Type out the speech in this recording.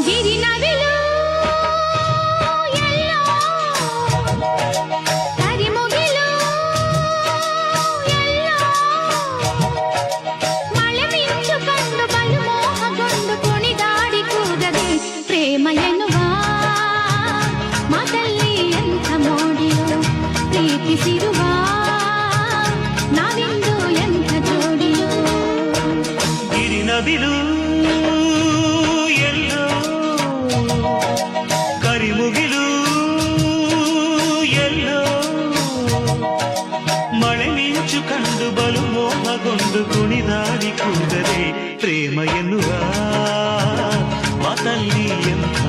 ಗಿರಿನವಿಲು ಎಲ್ಲೋ ಕರಿಮುಗಿಲು ಎಲ್ಲೋ ಮಳೆ ಮಿಂಚು ಕಂಡು ಬಲು ಮೋಹಗೊಂಡು ಕುಣಿದಾಡಿ ಕೂಗದೆ ಪ್ರೇಮ ಎನ್ನುವ ಮಾತಲ್ಲಿ ಎಂಥ ಮೋಡಿಯೋ ಪ್ರೀತಿಸಿರುವ ನಾವಿಂದು ಎಂಥ ಜೋಡಿಯೋ ಗಿರಿನವಿಲು ಎಲ್ಲೋ ಕರಿಮುಗಿಲು ಎಲ್ಲೋ ಮಳೆ ಮಿಂಚು ಕಂಡು ಬಲು ಮೋಹಗೊಂಡು ಕುಣಿದಾಡಿ ಕೂಗದೆ ಪ್ರೇಮ ಎನ್ನುವ ಮಾತಲ್ಲಿ ಎಂಥ